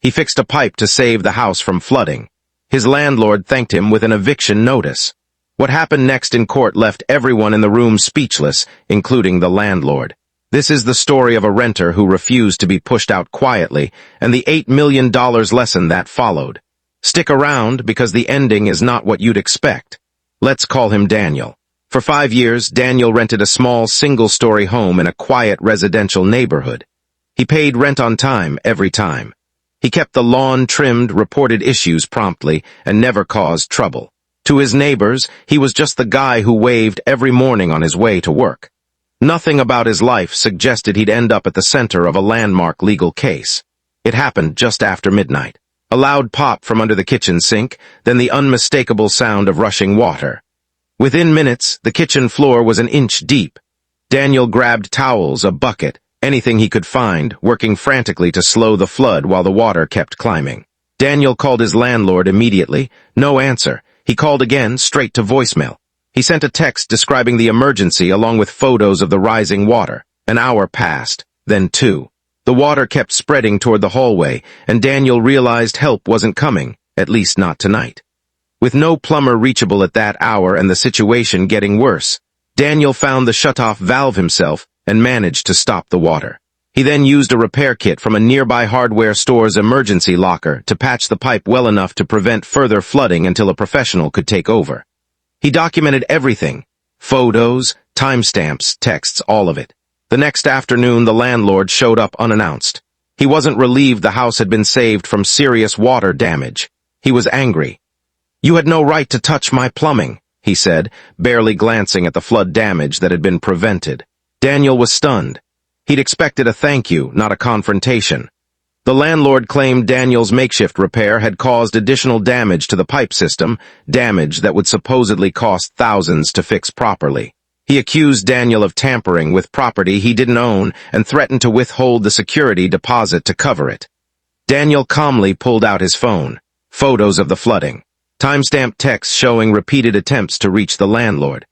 He fixed a pipe to save the house from flooding. His landlord thanked him with an eviction notice. What happened next in court left everyone in the room speechless, including the landlord. This is the story of a renter who refused to be pushed out quietly, and the $8 million lesson that followed. Stick around, because the ending is not what you'd expect. Let's call him Daniel. For 5 years, Daniel rented a small single-story home in a quiet residential neighborhood. He paid rent on time every time. He kept the lawn trimmed, reported issues promptly, and never caused trouble. To his neighbors, he was just the guy who waved every morning on his way to work. Nothing about his life suggested he'd end up at the center of a landmark legal case. It happened just after midnight. A loud pop from under the kitchen sink, then the unmistakable sound of rushing water. Within minutes, the kitchen floor was an inch deep. Daniel grabbed towels, a bucket, anything he could find, working frantically to slow the flood while the water kept climbing. Daniel called his landlord immediately. No answer. He called again, straight to voicemail. He sent a text describing the emergency along with photos of the rising water. An hour passed, then 2. The water kept spreading toward the hallway, and Daniel realized help wasn't coming, at least not tonight. With no plumber reachable at that hour and the situation getting worse, Daniel found the shutoff valve himself and managed to stop the water. He then used a repair kit from a nearby hardware store's emergency locker to patch the pipe well enough to prevent further flooding until a professional could take over. He documented everything: photos, timestamps, texts, all of it. The next afternoon, the landlord showed up unannounced. He wasn't relieved the house had been saved from serious water damage. He was angry. "You had no right to touch my plumbing," he said, barely glancing at the flood damage that had been prevented. Daniel was stunned. He'd expected a thank you, not a confrontation. The landlord claimed Daniel's makeshift repair had caused additional damage to the pipe system, damage that would supposedly cost thousands to fix properly. He accused Daniel of tampering with property he didn't own and threatened to withhold the security deposit to cover it. Daniel calmly pulled out his phone. Photos of the flooding. Timestamped texts showing repeated attempts to reach the landlord.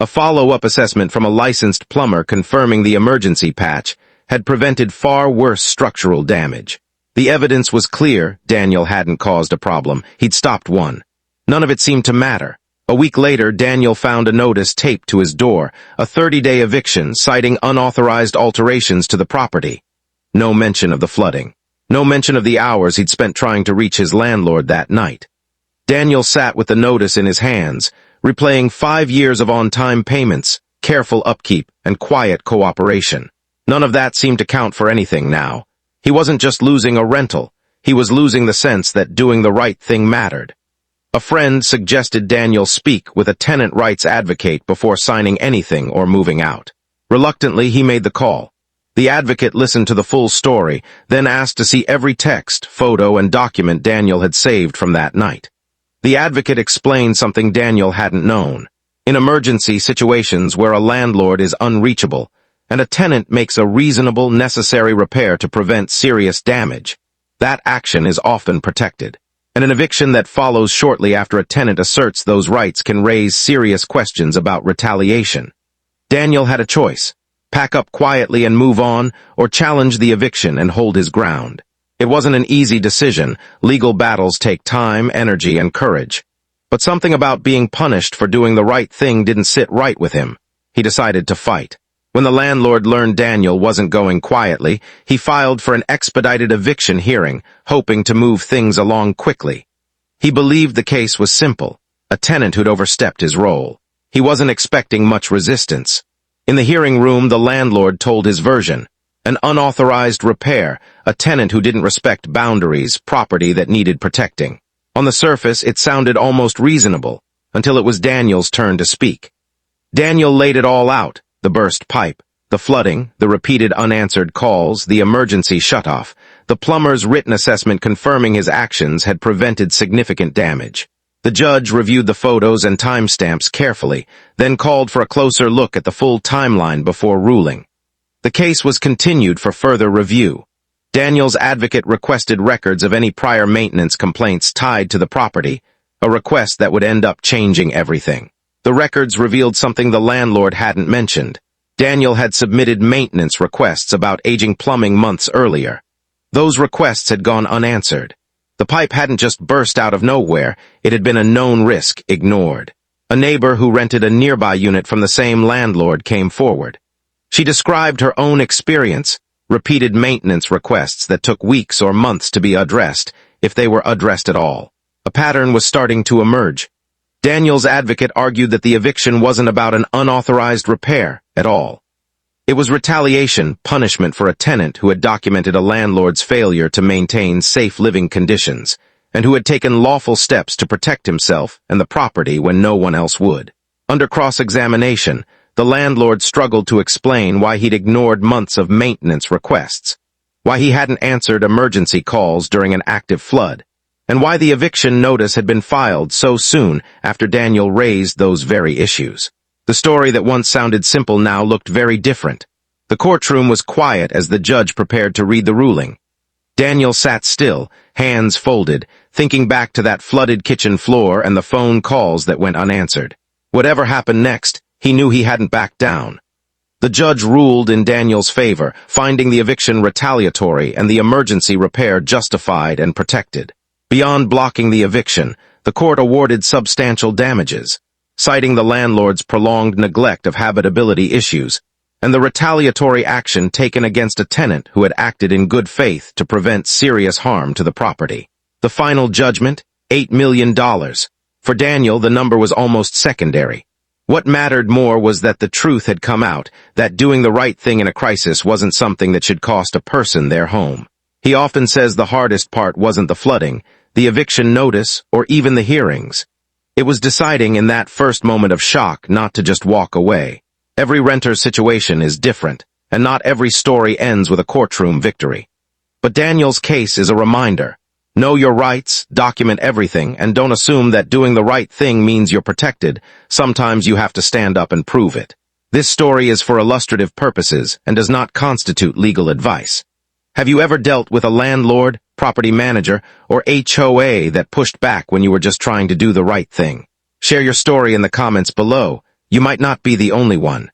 A follow-up assessment from a licensed plumber confirming the emergency patch had prevented far worse structural damage. The evidence was clear. Daniel hadn't caused a problem. He'd stopped one. None of it seemed to matter. A week later, Daniel found a notice taped to his door, a 30-day eviction citing unauthorized alterations to the property. No mention of the flooding. No mention of the hours he'd spent trying to reach his landlord that night. Daniel sat with the notice in his hands, replaying 5 years of on-time payments, careful upkeep, and quiet cooperation. None of that seemed to count for anything now. He wasn't just losing a rental. He was losing the sense that doing the right thing mattered. A friend suggested Daniel speak with a tenant rights advocate before signing anything or moving out. Reluctantly, he made the call. The advocate listened to the full story, then asked to see every text, photo, and document Daniel had saved from that night. The advocate explained something Daniel hadn't known. In emergency situations where a landlord is unreachable, and a tenant makes a reasonable, necessary repair to prevent serious damage, that action is often protected. And an eviction that follows shortly after a tenant asserts those rights can raise serious questions about retaliation. Daniel had a choice: pack up quietly and move on, or challenge the eviction and hold his ground. It wasn't an easy decision. Legal battles take time, energy, and courage. But something about being punished for doing the right thing didn't sit right with him. He decided to fight. When the landlord learned Daniel wasn't going quietly, he filed for an expedited eviction hearing, hoping to move things along quickly. He believed the case was simple: a tenant who'd overstepped his role. He wasn't expecting much resistance. In the hearing room, the landlord told his version: an unauthorized repair, a tenant who didn't respect boundaries, property that needed protecting. On the surface, it sounded almost reasonable, until it was Daniel's turn to speak. Daniel laid it all out: the burst pipe, the flooding, the repeated unanswered calls, the emergency shutoff. The plumber's written assessment confirming his actions had prevented significant damage. The judge reviewed the photos and timestamps carefully, then called for a closer look at the full timeline before ruling. The case was continued for further review. Daniel's advocate requested records of any prior maintenance complaints tied to the property, a request that would end up changing everything. The records revealed something the landlord hadn't mentioned. Daniel had submitted maintenance requests about aging plumbing months earlier. Those requests had gone unanswered. The pipe hadn't just burst out of nowhere, it had been a known risk ignored. A neighbor who rented a nearby unit from the same landlord came forward. She described her own experience, repeated maintenance requests that took weeks or months to be addressed, if they were addressed at all. A pattern was starting to emerge. Daniel's advocate argued that the eviction wasn't about an unauthorized repair at all. It was retaliation, punishment for a tenant who had documented a landlord's failure to maintain safe living conditions, and who had taken lawful steps to protect himself and the property when no one else would. Under cross-examination, the landlord struggled to explain why he'd ignored months of maintenance requests, why he hadn't answered emergency calls during an active flood, and why the eviction notice had been filed so soon after Daniel raised those very issues. The story that once sounded simple now looked very different. The courtroom was quiet as the judge prepared to read the ruling. Daniel sat still, hands folded, thinking back to that flooded kitchen floor and the phone calls that went unanswered. Whatever happened next, he knew he hadn't backed down. The judge ruled in Daniel's favor, finding the eviction retaliatory and the emergency repair justified and protected. Beyond blocking the eviction, the court awarded substantial damages, citing the landlord's prolonged neglect of habitability issues, and the retaliatory action taken against a tenant who had acted in good faith to prevent serious harm to the property. The final judgment, $8 million. For Daniel, the number was almost secondary. What mattered more was that the truth had come out, that doing the right thing in a crisis wasn't something that should cost a person their home. He often says the hardest part wasn't the flooding, the eviction notice, or even the hearings. It was deciding in that first moment of shock not to just walk away. Every renter's situation is different, and not every story ends with a courtroom victory. But Daniel's case is a reminder. Know your rights, document everything, and don't assume that doing the right thing means you're protected. Sometimes you have to stand up and prove it. This story is for illustrative purposes and does not constitute legal advice. Have you ever dealt with a landlord, property manager, or HOA that pushed back when you were just trying to do the right thing? Share your story in the comments below. You might not be the only one.